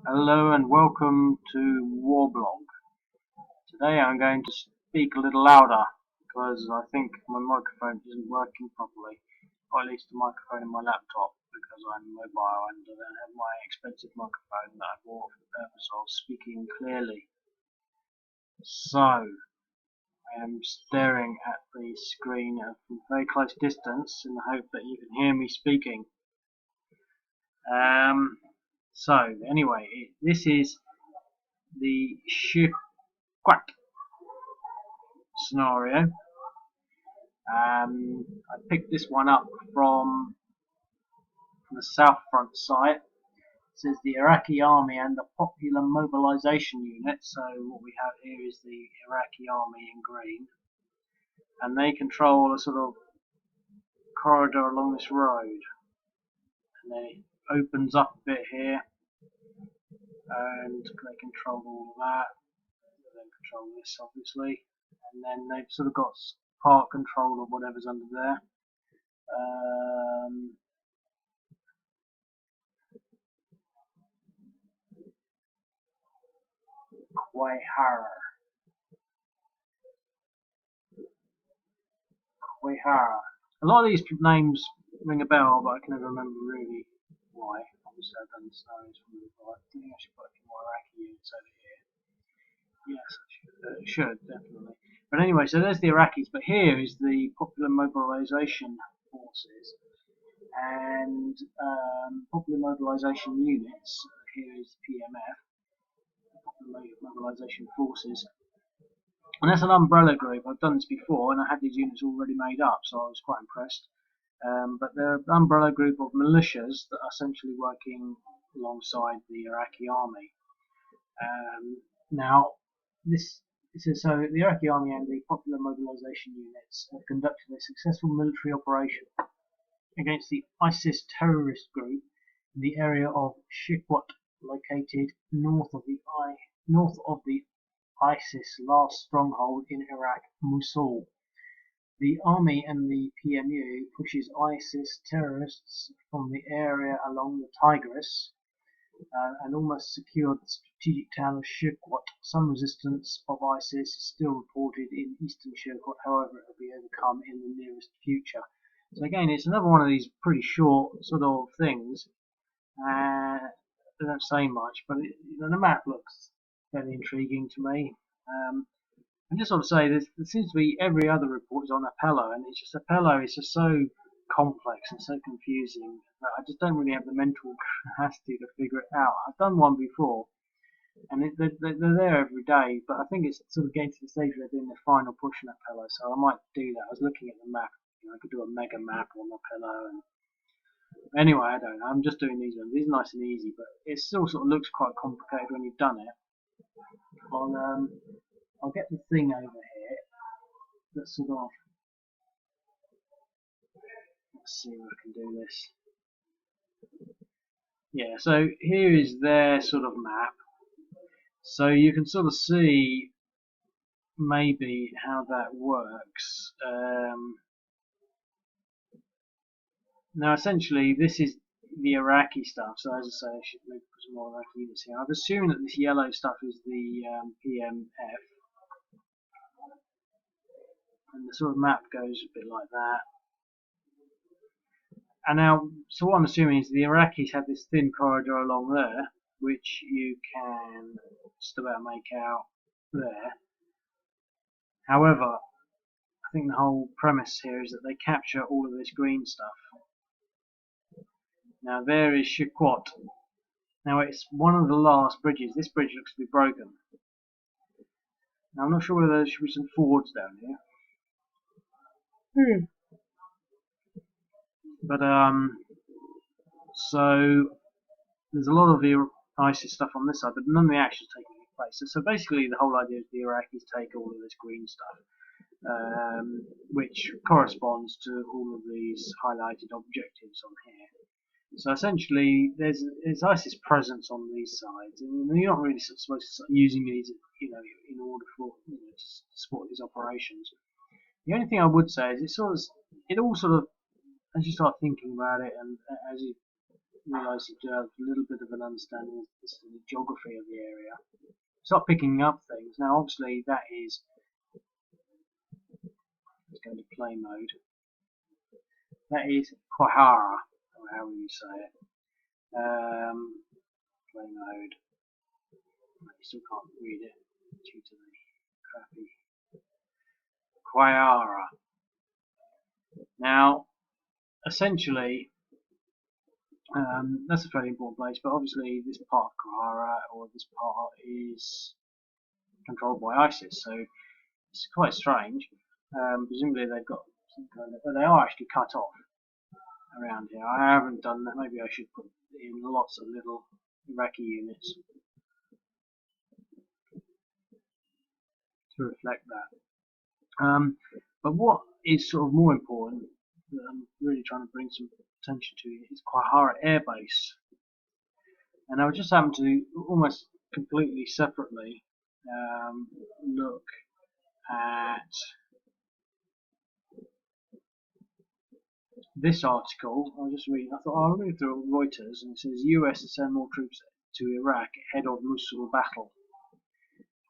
Hello and welcome to Warblog. Today I'm going to speak a little louder because I think my microphone isn't working properly, or at least the microphone in my laptop, because I'm mobile and I don't have my expensive microphone that I bought for the purpose of speaking clearly. So, I am staring at the screen from a very close distance in the hope that you can hear me speaking. Um, anyway, this is the Ship scenario. I picked this one up from the South Front site. It says the Iraqi Army and the Popular Mobilization Unit. So what we have here is the Iraqi Army in green, and they control a sort of corridor along this road. And then it opens up a bit here, and they control all of that. They then control this, obviously, and then they've sort of got part control of whatever's under there. Um, Quayhara. Quayhara. A lot of these names ring a bell, but I can never remember really why. Obviously, I've done scenarios from the I think I should put a few more Iraqi units over here. Yes, I should definitely. But anyway, so there's the Iraqis, but here is the Popular Mobilization Forces and Popular Mobilization Units. Here is PMF, Popular Mobilization Forces. And that's an umbrella group. I've done this before, and I had these units already made up, so I was quite impressed. But they're an umbrella group of militias that are essentially working alongside the Iraqi army. Now, this so the Iraqi army and the Popular Mobilization Units have conducted a successful military operation against the ISIS terrorist group in the area of Shikwat, located north of the ISIS last stronghold in Iraq, Mosul. The army and the PMU pushes ISIS terrorists from the area along the Tigris and almost secured the strategic town of Shikwat. Some resistance of ISIS is still reported in eastern Shikwat, however it will be overcome in the nearest future. So again, it's another one of these pretty short sort of things. They don't say much, but the map looks very intriguing to me. And just sort of say there seems to be every other report is on Apello, and it's just Apello is just so complex and so confusing that I just don't really have the mental capacity to figure it out. I've done one before, and they're there every day, but I think it's sort of getting to the stage where they're doing the final push on Apello, so I might do that. I was looking at the map, I could do a mega map on Apello, and anyway, I don't know. I'm just doing these ones. These are nice and easy, but it still sort of looks quite complicated when you've done it. I'll get the thing over here that's sort of, let's see if I can do this. Yeah, so here is their sort of map. So you can sort of see maybe how that works. Now essentially this is the Iraqi stuff, so as I say, I should maybe put some more Iraqi units here. I've assumed that this yellow stuff is the PMF, and the sort of map goes a bit like that. And now, so what I'm assuming is the Iraqis have this thin corridor along there, which you can just about make out there. However, I think the whole premise here is that they capture all of this green stuff. Now there is Shikwat. Now it's one of the last bridges. This bridge looks to be broken. Now I'm not sure whether there should be some fords down here. But so there's a lot of the ISIS stuff on this side, but none of the action's taking place. So basically the whole idea is the Iraqis take all of this green stuff, which corresponds to all of these highlighted objectives on here. So essentially, there's ISIS presence on these sides, and you're not really supposed to start using these, in order for to support these operations. The only thing I would say is it all sort of, as you start thinking about it, and as you realised to have a little bit of an understanding of the geography of the area. Start picking up things. Now, obviously, that is. Let's go to play mode. That is Quahara, or however you say it. Play mode. I still can't read it due to the crappy Quahara. Now, essentially, that's a fairly important place, but obviously this part of Quahara, or this part, is controlled by ISIS, so it's quite strange. Presumably they've got some kind of, but they are actually cut off around here. I haven't done that. Maybe I should put in lots of little Iraqi units to reflect that. But what is sort of more important, that I'm really trying to bring some attention to, is Quahara Air Base. And I just happened to almost completely separately look at this article. I'll just read. I thought I'll read through Reuters, and it says US to send more troops to Iraq ahead of Mosul battle.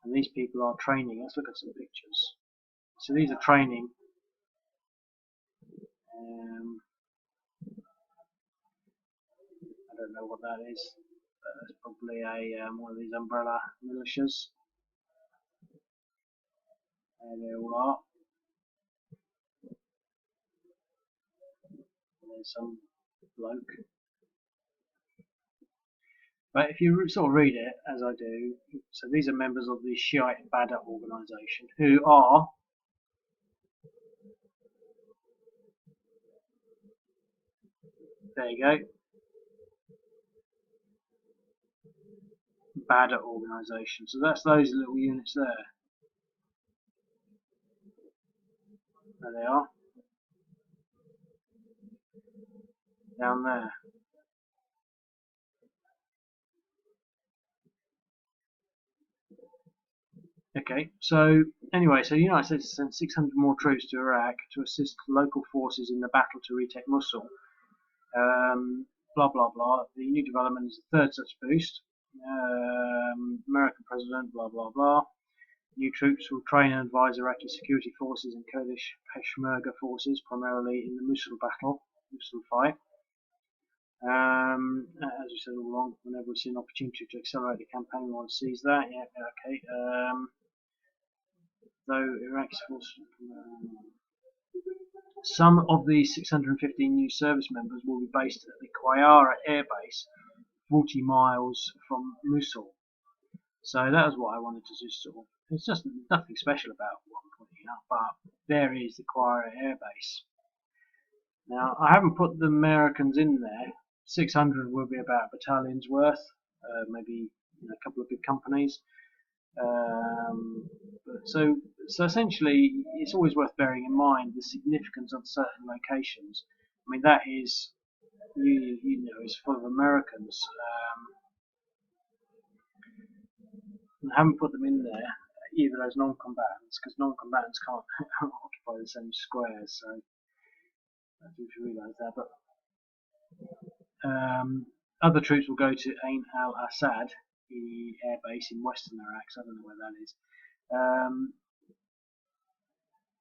And these people are training. Let's look at some pictures. So these are training. I don't know what that is. It's probably a one of these umbrella militias. There they all are. There's some bloke. But if you sort of read it, as I do, so these are members of the Shiite Badr organisation, who are there you go, Badr organisation. So that's those little units there. There they are. Down there. Okay, so anyway, so the United States sent 600 more troops to Iraq to assist local forces in the battle to retake Mosul. Blah blah blah. The new development is the third such boost. American president, blah blah blah. New troops will train and advise Iraqi security forces and Kurdish Peshmerga forces, primarily in the Mosul battle, Mosul 5. As we said all along, whenever we see an opportunity to accelerate the campaign, we want to seize that. Yeah, okay. Though Iraqi forces, some of the 615 new service members will be based at the Quahara Air Base, 40 miles from Mosul. So that was what I wanted to just sort of. It's just nothing special about what I'm pointing out, but there is the Quahara Air Base. Now I haven't put the Americans in there. 600 will be about a battalion's worth, maybe a couple of big companies. So essentially, it's always worth bearing in mind the significance of certain locations. I mean, that is, you know, is full of Americans. I haven't put them in there either as non-combatants, because non-combatants can't occupy the same squares. So I do realise that. But other troops will go to Ain al-Assad, the air base in western Iraq. So I don't know where that is.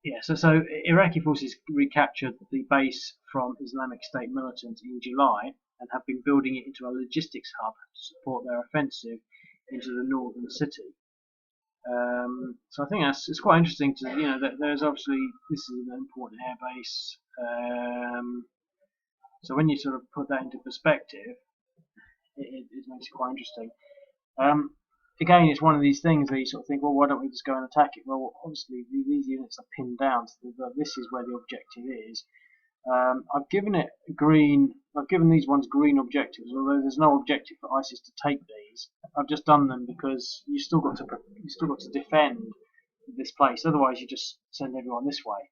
Yeah, so Iraqi forces recaptured the base from Islamic State militants in July and have been building it into a logistics hub to support their offensive into the northern city. So I think it's quite interesting to, you know, that there's obviously, this is an important air base. So when you sort of put that into perspective, it makes it quite interesting. Again, it's one of these things that you sort of think, well, why don't we just go and attack it? Well, obviously these units are pinned down, so this is where the objective is. I've given it green. I've given these ones green objectives, although there's no objective for ISIS to take these. I've just done them because you still got to defend this place. Otherwise, you just send everyone this way,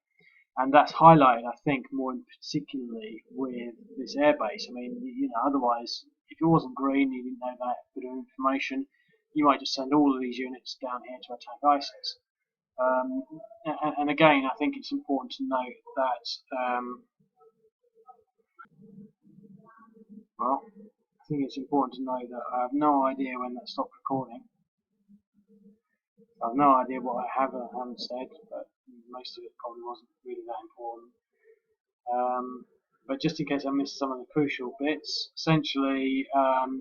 and that's highlighted, I think, more particularly with this airbase. I mean, you know, otherwise, if it wasn't green, you didn't know that bit of information, you might just send all of these units down here to attack ISIS. And again, I think it's important to note that, well, think it's important to know that I have no idea when that stopped recording. I have no idea what I have and haven't said, but most of it probably wasn't really that important. But just in case I missed some of the crucial bits, essentially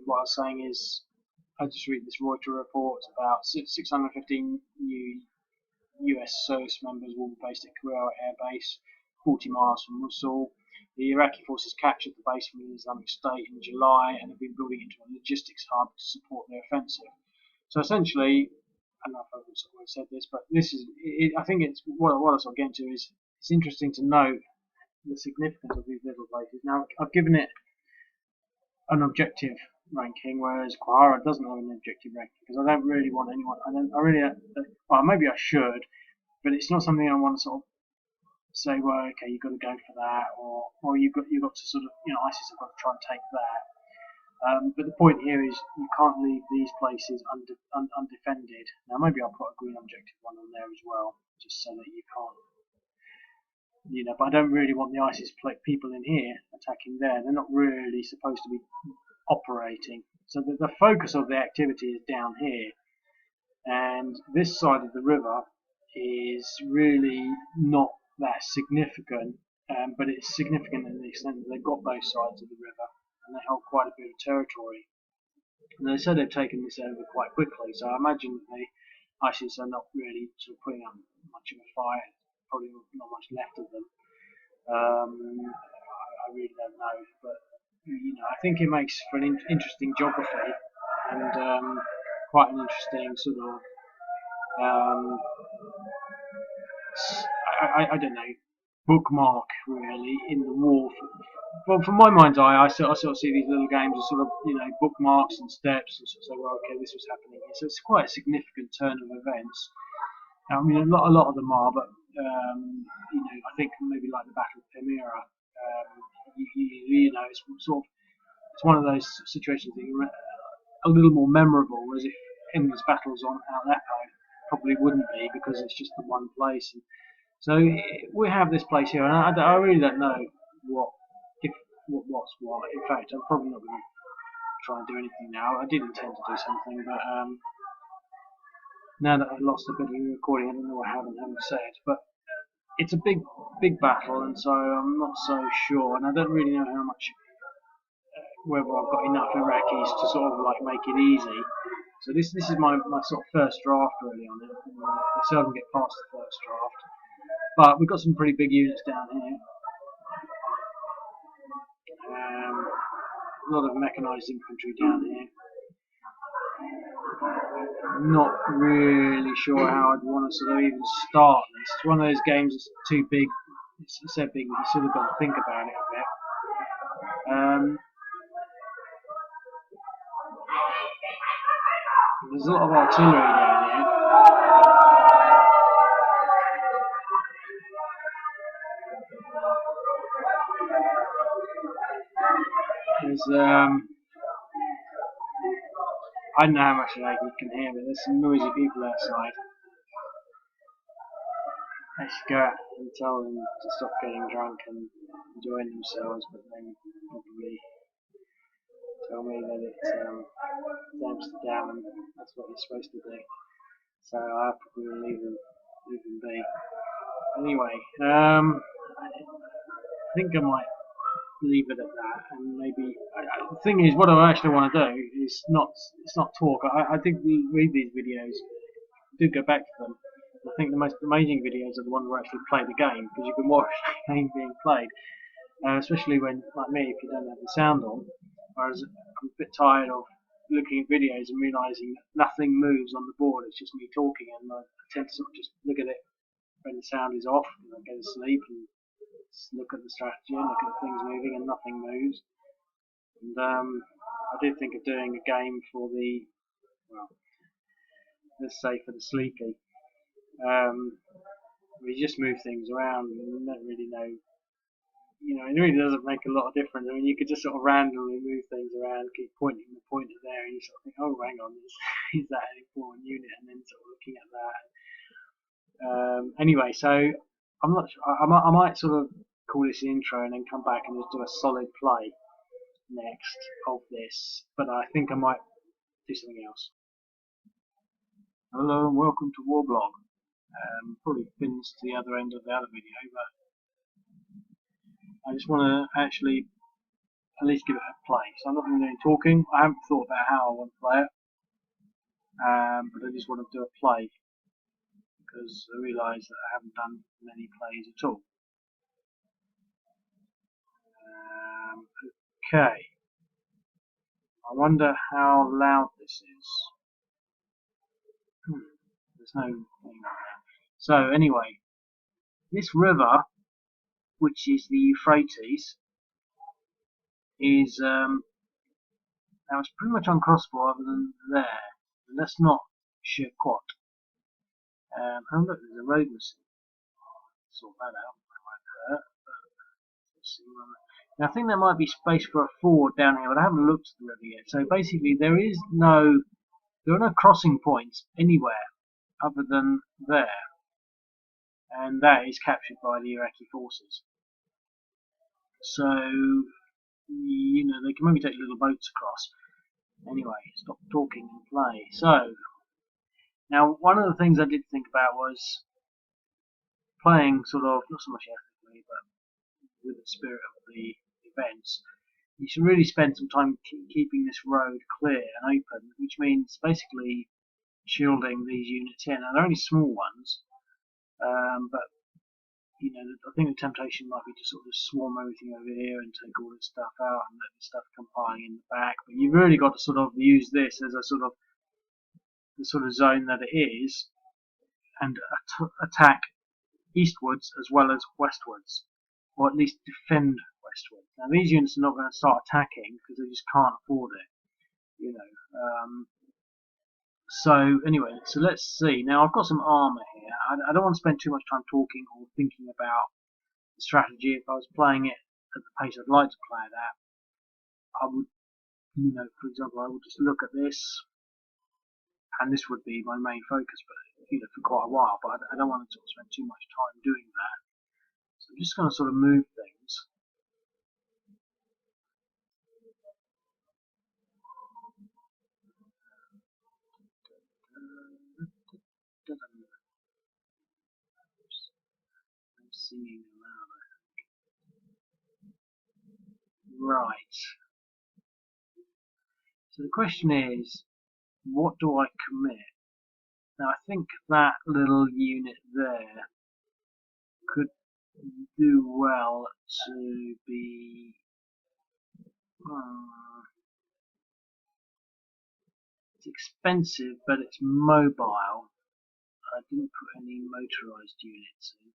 what I was saying is I just read this Reuters report about 615 new US service members will be based at Kuwait Air Base, 40 miles from Mosul. The Iraqi forces captured the base from the Islamic State in July and have been building it into a logistics hub to support their offensive. So essentially, I don't know if I've already said this, but this is, I think it's what I was getting to is it's interesting to note the significance of these little places. Now, I've given it an objective ranking, whereas Quahara doesn't have an objective ranking because I don't really want anyone. Well, maybe I should, but it's not something I want to sort of say, well, okay, you've got to go for that, or you've got to sort of, ISIS have got to try and take that. But the point here is you can't leave these places undefended. Now, maybe I'll put a green objective one on there as well, just so that you can't. But I don't really want the ISIS people in here attacking there. They're not really supposed to be operating. So the focus of the activity is down here. And this side of the river is really not that significant, but it's significant in the extent that they've got both sides of the river and they hold quite a bit of territory. And they said they've taken this over quite quickly, so I imagine that the ISIS are not really sort of putting up much of a fight. Probably not much left of them. I really don't know, but I think it makes for an interesting geography and quite an interesting sort of I don't know, bookmark really in the war. Well, from my mind's eye, I sort of see these little games as sort of bookmarks and steps, and sort of say, well, okay, this was happening here. So it's quite a significant turn of events. I mean, a lot of them are, but I think maybe like the Battle of Palmyra, it's one of those situations that are a little more memorable, as if endless battles on Aleppo probably wouldn't be because it's just the one place. And so we have this place here, and I really don't know what's what. In fact, I'm probably not going to try and do anything now. I did intend to do something, but now that I've lost a bit of the recording, I don't know what I haven't said. But it's a big battle, and so I'm not so sure, and I don't really know how much, whether I've got enough Iraqis to sort of like make it easy. So this is my sort of first draft really on it. I seldom get past the first draft, but we've got some pretty big units down here. A lot of mechanised infantry down here. I'm not really sure how I'd want to sort of even start this. It's one of those games that's too big. It's so big that you sort of got to think about it a bit. There's a lot of artillery down here. There's I don't know how much you can hear, but there's some noisy people outside. I should go out and tell them to stop getting drunk and enjoying themselves, but they probably tell me that it's Amsterdam and that's what you're supposed to do. So I probably will leave them be. Anyway, I think I might leave it at that, and maybe the thing is, what I actually want to do is it's not talk. I did read these videos, do go back to them. I think the most amazing videos are the ones where I actually play the game, because you can watch the game being played, especially when, like me, if you don't have the sound on. Whereas I'm a bit tired of looking at videos and realising that nothing moves on the board, it's just me talking, and I tend to sort of just look at it when the sound is off, and I go to sleep and look at the strategy and look at things moving, and nothing moves. And I did think of doing a game for the, well, let's say for the sleepy, where you just move things around and you don't really know, it really doesn't make a lot of difference. I mean, you could just sort of randomly move things around, keep pointing the pointer there, and you sort of think, oh, hang on, is that an important unit? And then sort of looking at that. Anyway, so I'm not sure. I might sort of call this the intro and then come back and just do a solid play. next of this, but I think I might do something else. Hello and welcome to Warblog. Probably finished the other end of the other video, but I just want to actually at least give it a play. So I'm not going to do any talking. I haven't thought about how I want to play it, but I just want to do a play because I realise that I haven't done many plays at all. Okay. I wonder how loud this is. There's no thing. So anyway, this river, which is the Euphrates, is now it's pretty much uncrossable other than there. And that's not sheer quad. Oh look, there's a road missing. Sort that out. That might hurt. Now I think there might be space for a ford down here, but I haven't looked at the river yet. So basically, there are no crossing points anywhere other than there, and that is captured by the Iraqi forces. So they can maybe take little boats across. Anyway, stop talking and play. So now one of the things I did think about was playing sort of not so much ethically, but with the spirit of the events. You should really spend some time keeping this road clear and open, which means basically shielding these units in. Now they're only small ones, but I think the temptation might be to sort of swarm everything over here and take all this stuff out and let the stuff come piling in the back. But you've really got to sort of use this as a sort of the sort of zone that it is, and attack eastwards as well as westwards, or at least defend westwards. Now these units are not going to start attacking because they just can't afford it, So anyway, so let's see. Now I've got some armour here. I don't want to spend too much time talking or thinking about the strategy. If I was playing it at the pace I'd like to play it at, I would, for example, I would just look at this, and this would be my main focus, but for quite a while. But I don't want to sort of spend too much time doing that. So I'm just going to sort of move things. I'm singing aloud. Right. So the question is, what do I commit? Now I think that little unit there could do well to be it's expensive, but it's mobile. I didn't put any motorized units in.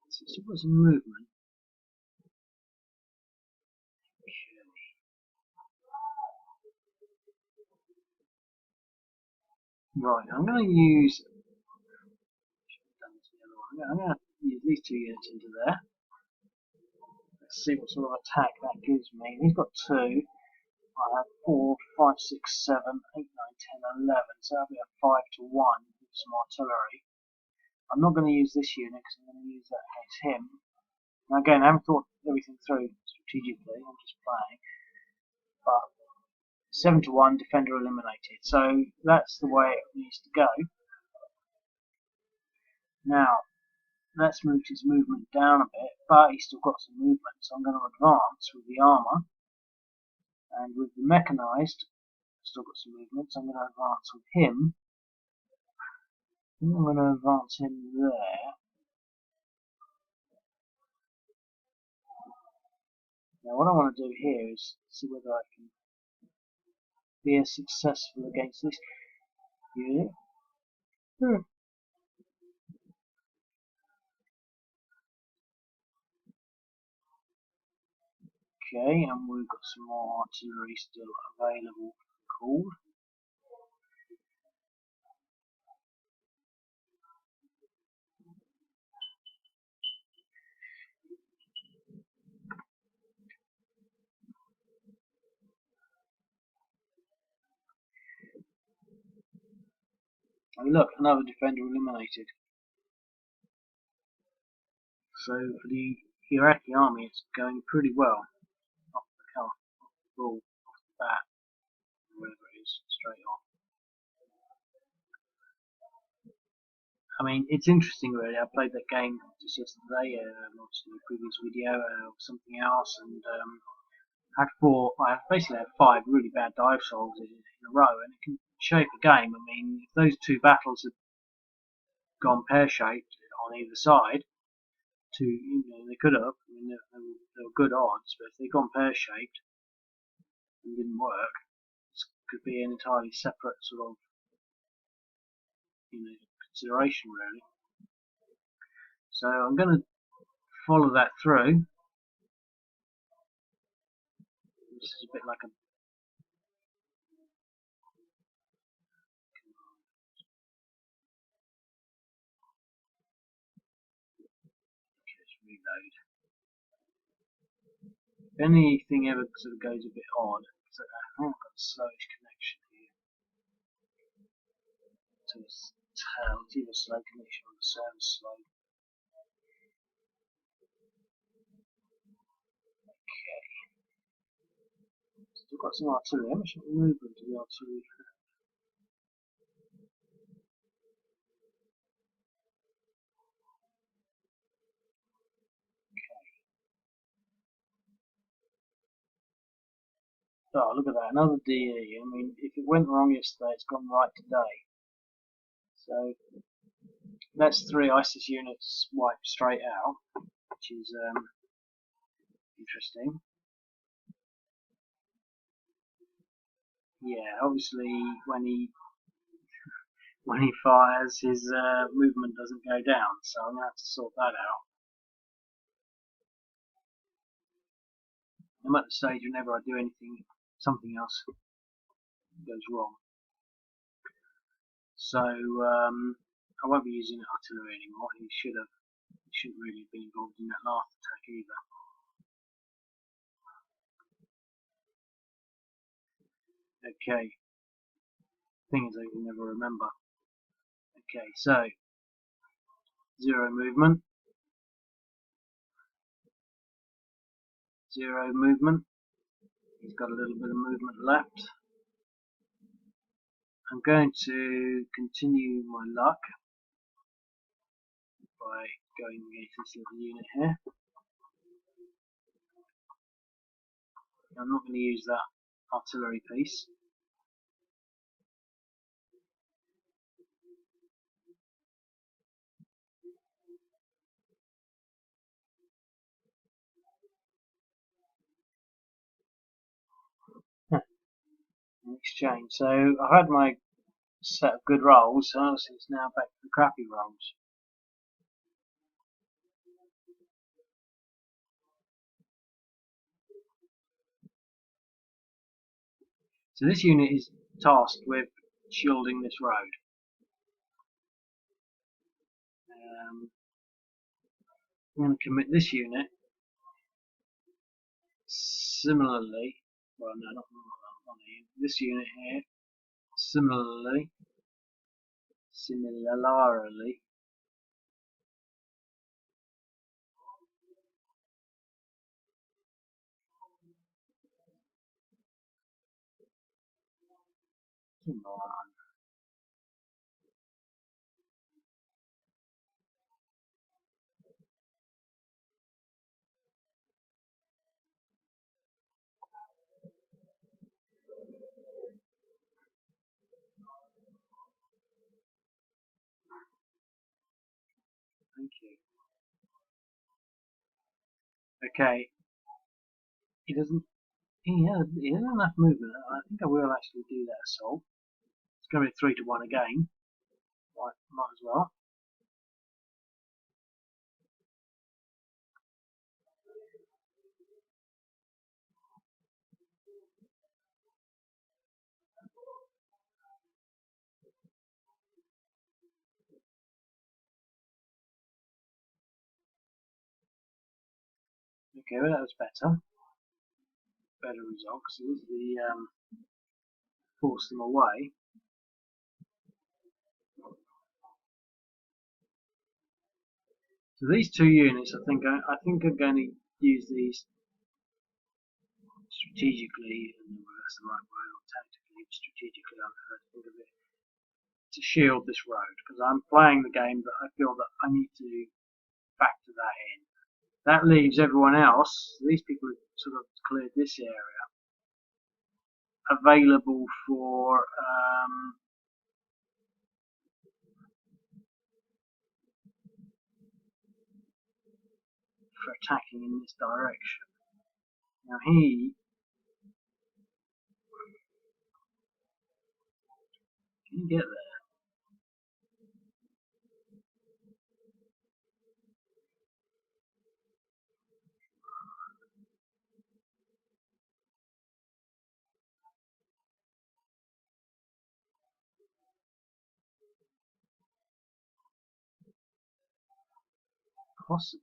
So it was a movement. Right, I'm going to use. I'm going to use these two units into there. Let's see what sort of attack that gives me. He's got 2. I have 4, 5, 6, 7, 8, 9, 10, 11. So that'll be a 5 to 1 with some artillery. I'm not going to use this unit because I'm going to use that against him. Now again, I haven't thought everything through strategically. I'm just playing. But 7 to 1, defender eliminated. So that's the way it needs to go. Now, let's move his movement down a bit, but he's still got some movement. So I'm going to advance with the armour. And with the mechanized, still got some movement, so I'm going to advance with him. I'm going to advance him there. Now what I want to do here is see whether I can be as successful against this unit. Okay, and we've got some more artillery still available for call. And look, another defender eliminated. So for the Iraqi army, it's going pretty well off the cuff, off the ball, off the bat, whatever it is, straight off. I mean, it's interesting really. I played that game just yesterday, obviously in a previous video, something else, and I basically had 5 really bad dive souls in a row, and it can shape a game. I mean, if those 2 battles had gone pear-shaped on either side, they could have. I mean, they were good odds, but if they'd gone pear-shaped and didn't work, this could be an entirely separate sort of, consideration really. So I'm going to follow that through. This is a bit like a reload. If anything ever sort of goes a bit odd, so I think I've got a slowish connection here to the tail. It's either slow connection or the server's slow. Okay. Still got some artillery. How much movement do the artillery have? Oh, look at that, another DE. I mean, if it went wrong yesterday, it's gone right today. So that's 3 ISIS units wiped straight out, which is interesting. Yeah, obviously when he fires, his movement doesn't go down, so I'm gonna have to sort that out. I'm at the stage whenever I do anything, something else goes wrong. So I won't be using artillery anymore. He shouldn't really have been involved in that last attack either. Okay. Thing is, I can never remember. Okay, so 0 movement. 0 movement. He's got a little bit of movement left. I'm going to continue my luck by going against this little unit here. I'm not going to use that artillery piece. In exchange. So I've had my set of good rolls, so it's now back to the crappy rolls. So this unit is tasked with shielding this road. I'm going to commit this unit similarly. Well, no, not this unit here. Similarly, come on. Thank you. Okay, he doesn't. He has enough movement. I think I will actually do that assault. It's going to be 3 to 1 again. Might as well. Okay, well that was better. Better result because it was the force them away. So these two units, I think I'm going to use these strategically, and that's the right word, or tactically, strategically, I've heard think of it, to shield this road, because I'm playing the game, but I feel that I need to factor that in. That leaves everyone else, these people have sort of cleared this area, available for attacking in this direction. Now can you get there? Possibly.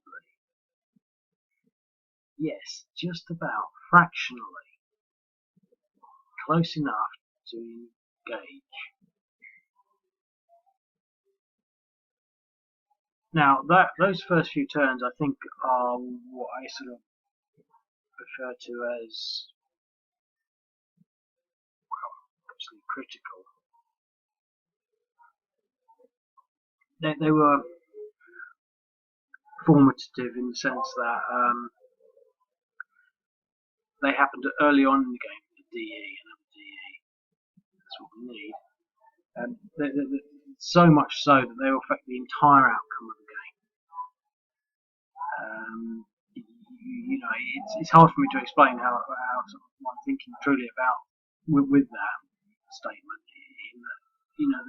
Yes, just about. Fractionally. Close enough to engage. Now, those first few turns, I think, are what I sort of refer to as, well, absolutely critical. They were formative in the sense that they happened early on in the game, the DE, another DE. That's what we need. So much so that they will affect the entire outcome of the game. You know, it's hard for me to explain how I'm thinking truly about with that statement. In that, you know,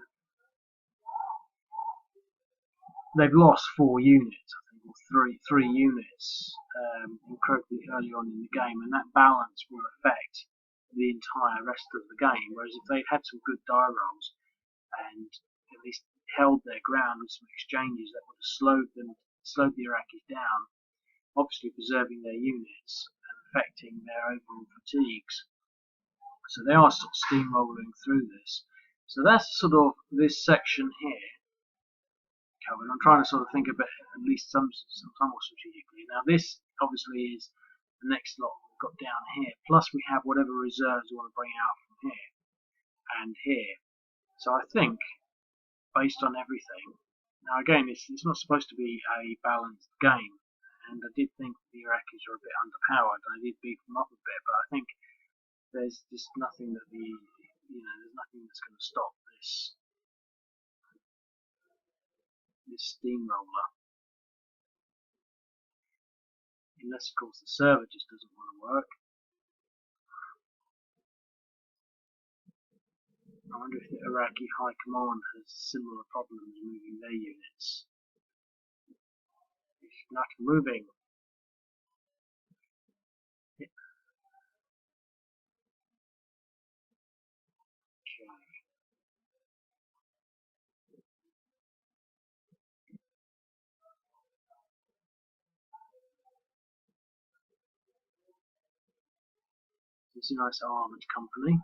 they've lost 4 units, I think, or three units incredibly early on in the game, and that balance will affect the entire rest of the game. Whereas if they've had some good die rolls and at least held their ground with some exchanges that would have slowed the Iraqis down, obviously preserving their units and affecting their overall fatigues. So they are sort of steamrolling through this. So that's sort of this section here covered. I'm trying to sort of think of it at least somewhat strategically. Now this obviously is the next lot we've got down here. Plus we have whatever reserves we want to bring out from here and here. So I think, based on everything, now again, it's not supposed to be a balanced game, and I did think the Iraqis are a bit underpowered. I did beat them up a bit, but I think there's just nothing that there's nothing that's going to stop this steamroller, unless of course the server just doesn't want to work. I wonder if the Iraqi High Command has similar problems moving their units. It's not moving. Okay. It's a nice armoured company.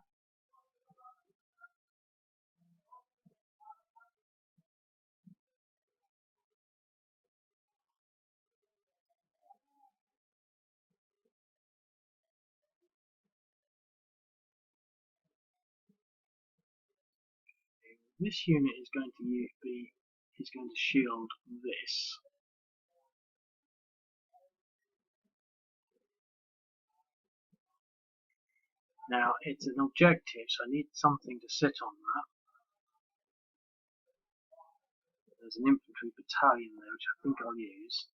This unit is going to shield this. Now it's an objective, so I need something to sit on that. There's an infantry battalion there, which I think I'll use.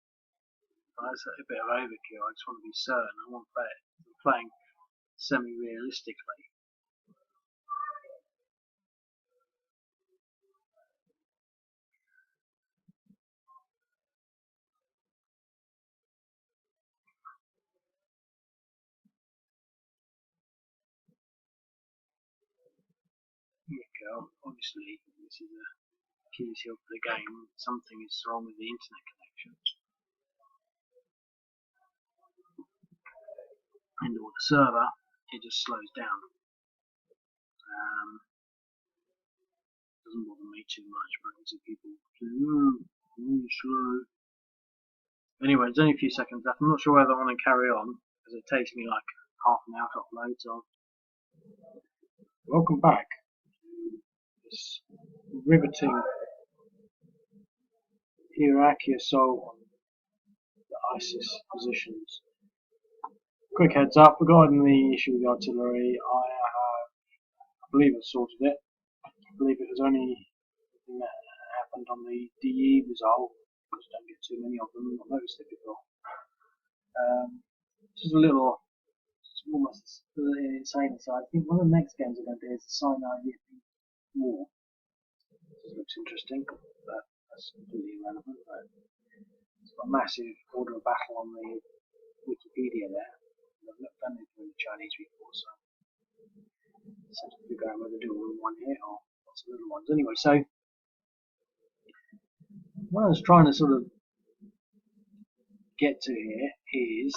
But that's a bit of overkill. I just want to be certain. I want to play it. I'm playing semi-realistically. Okay, obviously this is a Achilles heel for the game. Something is wrong with the internet connection. And or the server, it just slows down. Doesn't bother me too much, but I can see people say, oh, really slow. Anyway, there's only a few seconds left. I'm not sure whether I want to carry on, because it takes me like half an hour to upload, so welcome back to this riveting Iraqi assault on the ISIS positions. Quick heads up regarding the issue with the artillery. I believe I've sorted it. I believe it was only something that happened on the DE result, because I don't get too many of them. I've not noticed it before. Just a little, it's almost insane aside. I think one of the next games I'm going to do is the Sinai War. This looks interesting, but that's completely irrelevant. But it's got a massive order of battle on the Wikipedia there. I've not done it in the Chinese before, so I have to figure out whether to do all in one hit or lots of little ones. Anyway, so what I was trying to sort of get to here is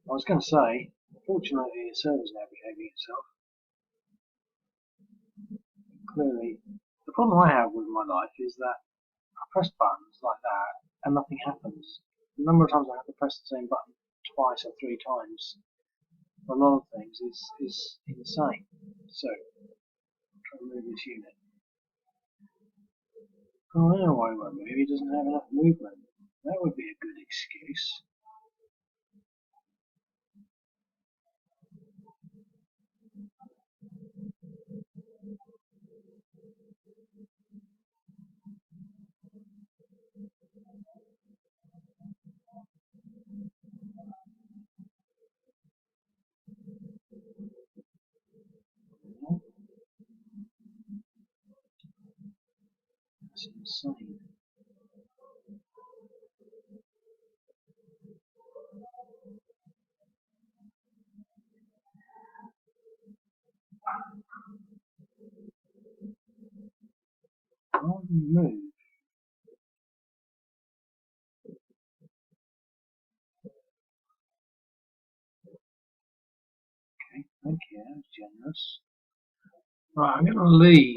I was going to say, fortunately the server's now behaving itself. Clearly, the problem I have with my life is that I press buttons like that and nothing happens. The number of times I have to press the same button twice or three times for a lot of things is insane. So, I'm trying to move this unit. Oh, I know why it won't move. He doesn't have enough movement. That would be a good excuse. That's insane. Why would he move? Okay, thank you. That was generous. Right, I'm going to leave.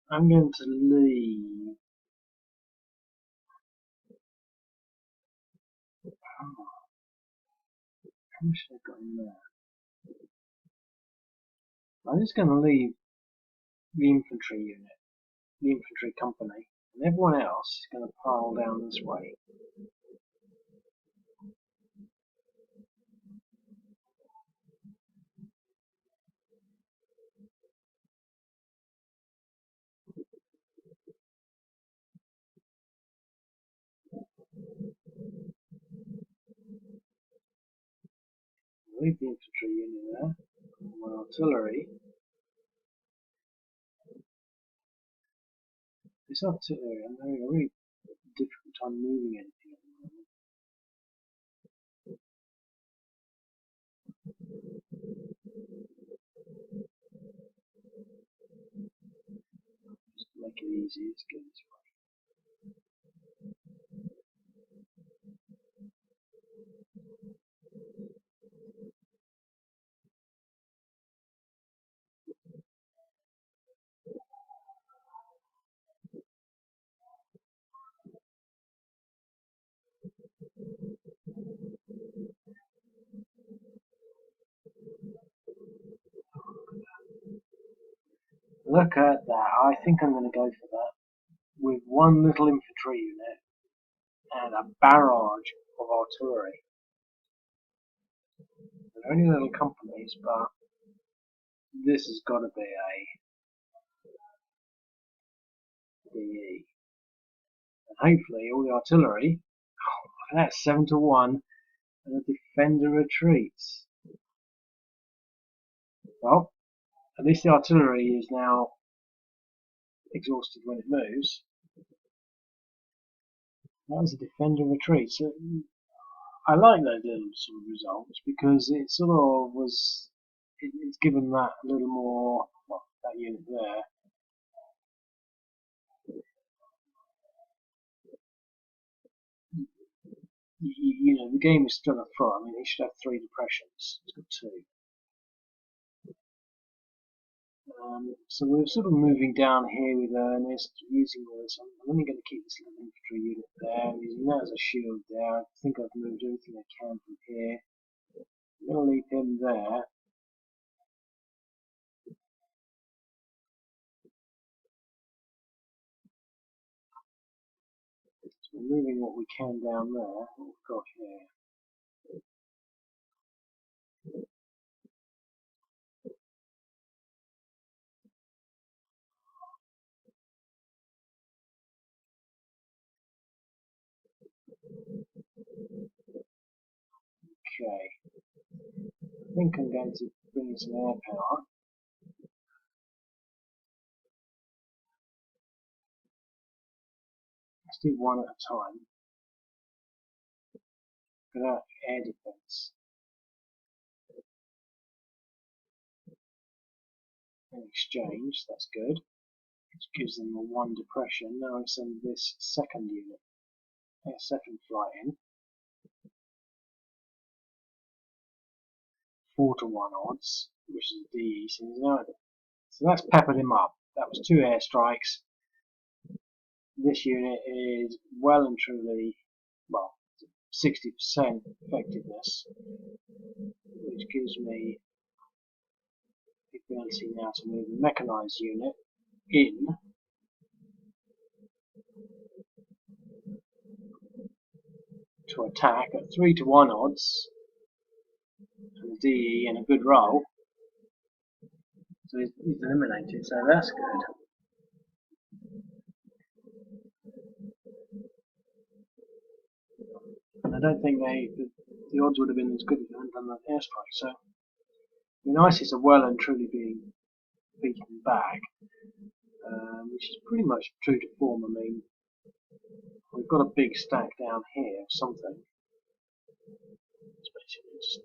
I'm going to leave. Oh, how much have I got in there? I'm just going to leave the infantry unit, the infantry company, and everyone else is going to pile down this way. Leave the infantry unit there. My artillery. This artillery, I'm having a really difficult time moving anything at the moment. Just to make it easy, let's go this way. Look at that. I think I'm going to go for that. With one little infantry unit and a barrage of artillery. They're only little companies, but this has got to be a DE. And hopefully all the artillery, that's 7-1, and the defender retreats. Well, at least the artillery is now exhausted when it moves. That was a defender retreat. So I like those little sort of results because it sort of was, it's given that a little more, well, that unit there, you know, the game is still a throw. I mean, it should have 3 depressions. It's got 2. So we're sort of moving down here with Ernest, using this. I'm only going to keep this little infantry unit there, I'm using that as a shield there. I think I've moved everything I can from here. I'm going to leave him there. So we're moving what we can down there, what we've got here. Okay, I think I'm going to bring in some air power. Let's do one at a time. Without air defense. In exchange, that's good. Which gives them a 1 depression. Now I send this second unit, second flight in. 4-to-1 odds, which is DE. So that's peppered him up. That was 2 airstrikes. This unit is well and truly, well, 60% effectiveness, which gives me the ability now to move a mechanized unit in to attack at 3-to-1 odds and a DE and a good roll. So he's eliminated, so that's good. And I don't think the odds would have been as good if they hadn't done that airstrike. So the ISIS are well and truly being beaten back, which is pretty much true to form. I mean, we've got a big stack down here of something. It's basically just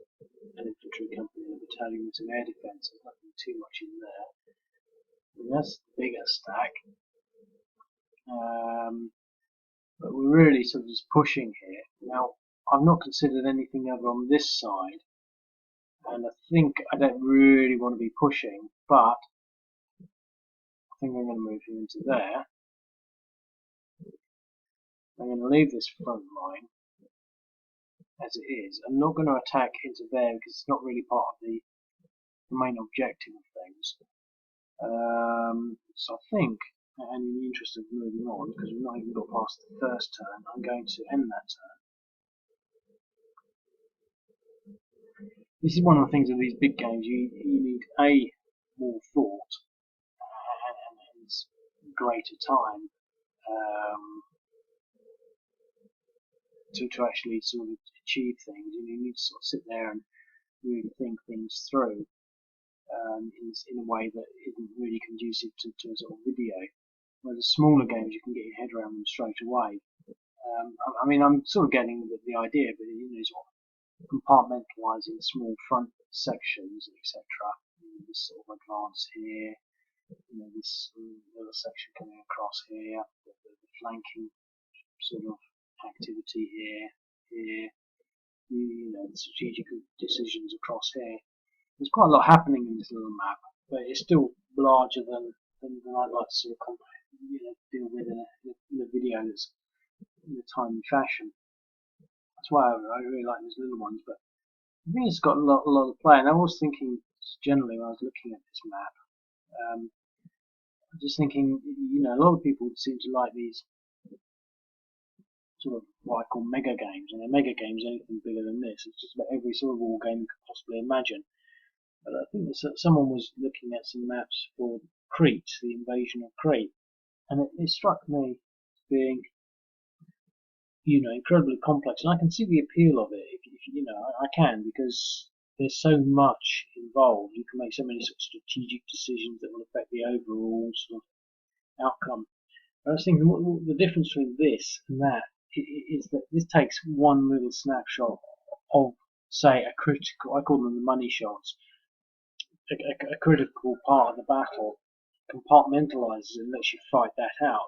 an infantry company and a battalion with some air defence. There's nothing too much in there. And that's the bigger stack. But we're really sort of just pushing here. Now, I've not considered anything other on this side, and I think I don't really want to be pushing, but I think I'm going to move him into there. I'm going to leave this front line as it is. I'm not going to attack into there because it's not really part of the main objective of things. So I think, and in the interest of moving on, because we've not even got past the first turn, I'm going to end that turn. This is one of the things of these big games, you need more thought and greater time to actually sort of achieve things. You need to sort of sit there and really think things through in a way that isn't really conducive to a sort of video. Whereas the smaller games, you can get your head around them straight away. I mean, I'm sort of getting the idea, but you know, sort of compartmentalising small front sections, etc. This sort of advance here, you know, this little section coming across here, the flanking sort of activity here, you know, the strategic decisions across here. There's quite a lot happening in this little map, but it's still larger than I'd like to sort of, you know, deal with in a video that's in a timely fashion. That's why I really like these little ones, but I think it's got a lot of play. And I was thinking, generally, when I was looking at this map, just thinking, you know, a lot of people seem to like these sort of what I call mega games, and a mega game is anything bigger than this. It's just about every sort of war game you could possibly imagine. But I think that someone was looking at some maps for Crete, the invasion of Crete, and it struck me as being, you know, incredibly complex, and I can see the appeal of it. If you know, I can, because there's so much involved. You can make so many sort of strategic decisions that will affect the overall sort of outcome. I was thinking, what the difference between this and that is that this takes one little snapshot of, say, a critical, I call them the money shots, a critical part of the battle, compartmentalizes and lets you fight that out.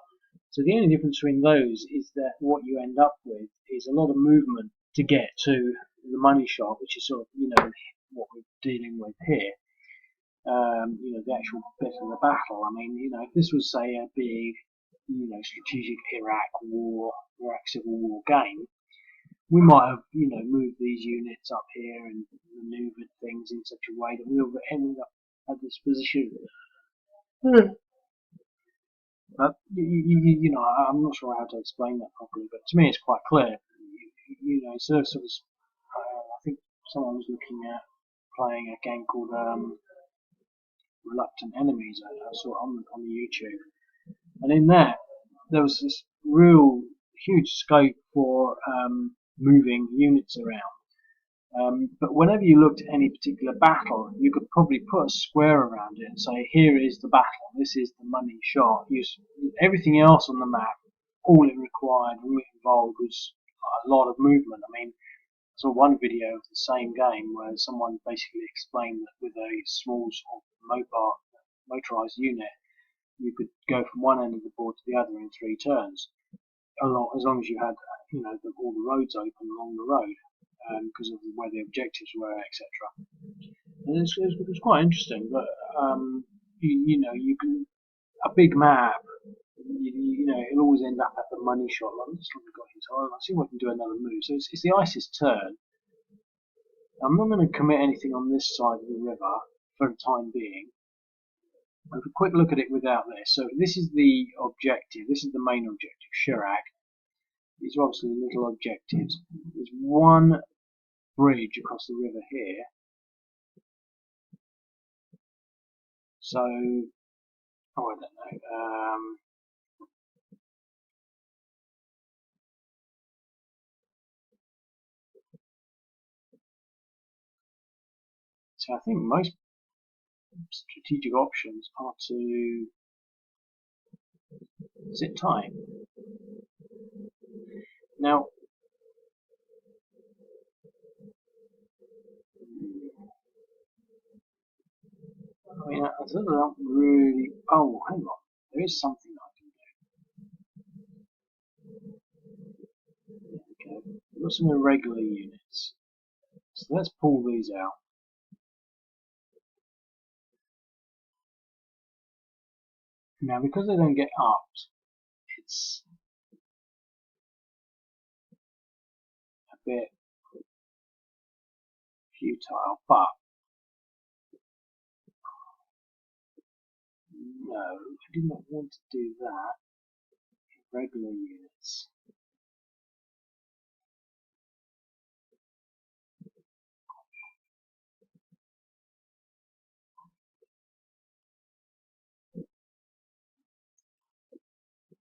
So the only difference between those is that what you end up with is a lot of movement to get to the money shot, which is sort of, what we're dealing with here. The actual bit of the battle. I mean, if this was, say, a big, strategic Iraq war, Iraq Civil War game, we might have, moved these units up here and maneuvered things in such a way that we were ending up at this position. But, I'm not sure how to explain that properly, but to me it's quite clear. Instead of sort of, I think someone was looking at playing a game called Reluctant Enemies, I saw on the YouTube. And in that, there was this real huge scope for moving units around. But whenever you looked at any particular battle, you could probably put a square around it and say, here is the battle, this is the money shot. Everything else on the map, all it required, all it involved was a lot of movement. I mean, I saw one video of the same game where someone basically explained that with a small sort of motorized unit, you could go from one end of the board to the other in 3 turns, as long as you had, all the roads open along the road, because of where the objectives were, etc. And it was quite interesting, but you can a big map. It'll always end up at the money shot. I'm just trying to go into. I'll see if I can do another move. So it's the ISIS turn. I'm not going to commit anything on this side of the river for the time being. Have a quick look at it without this. So this is the objective. This is the main objective, Chirac. These are obviously little objectives. There's one bridge across the river here. So, I don't know. So I think most strategic options are to sit tight. Now, I mean, I sort of don't really. Oh, hang on. There is something I can do. There we go. We've got some irregular units. So let's pull these out. Now, because they don't get upped, it's a bit futile, but no, I do not want to do that. Irregular units.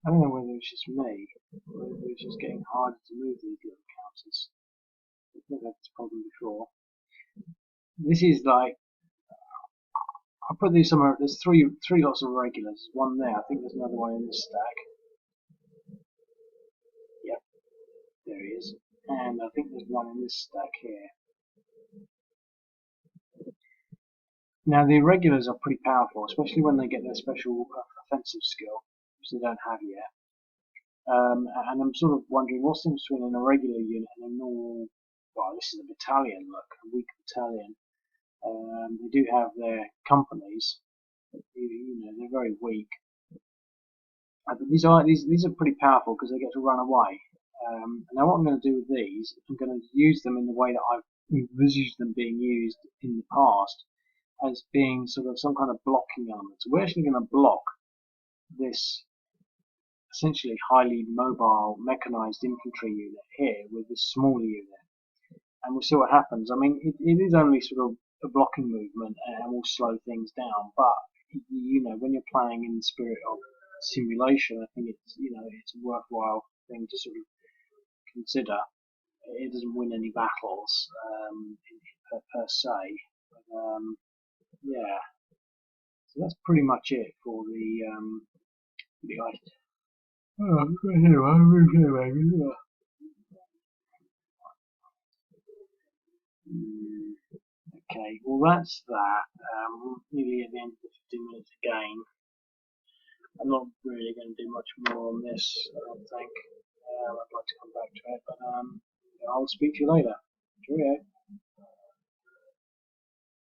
I don't know whether it's just me, or whether it's just getting harder to move these little counters. I've had this problem before. This is like, I put these somewhere, there's three lots of regulars, one there, I think there's another one in this stack. Yep, there he is. And I think there's one in this stack here. Now the irregulars are pretty powerful, especially when they get their special offensive skill, which they don't have yet. And I'm sort of wondering what's the difference between an irregular unit and a normal. Well, this is a battalion. Look, a weak battalion. They do have their companies. They're very weak. But these are pretty powerful because they get to run away. Now what I'm going to do with these, I'm going to use them in the way that I've envisaged them being used in the past, as being sort of some kind of blocking element. So we're actually going to block this essentially highly mobile mechanized infantry unit here with this smaller unit, and we'll see what happens. I mean, it is only sort of a blocking movement and will slow things down, but when you're playing in the spirit of simulation, I think it's it's a worthwhile thing to sort of consider. It doesn't win any battles per se, but yeah. So that's pretty much it for the ice. Oh, okay, well that's that. Nearly at the end of the 15 minutes again. I'm not really going to do much more on this, I don't think. I'd like to come back to it, but I'll speak to you later. Cheerio.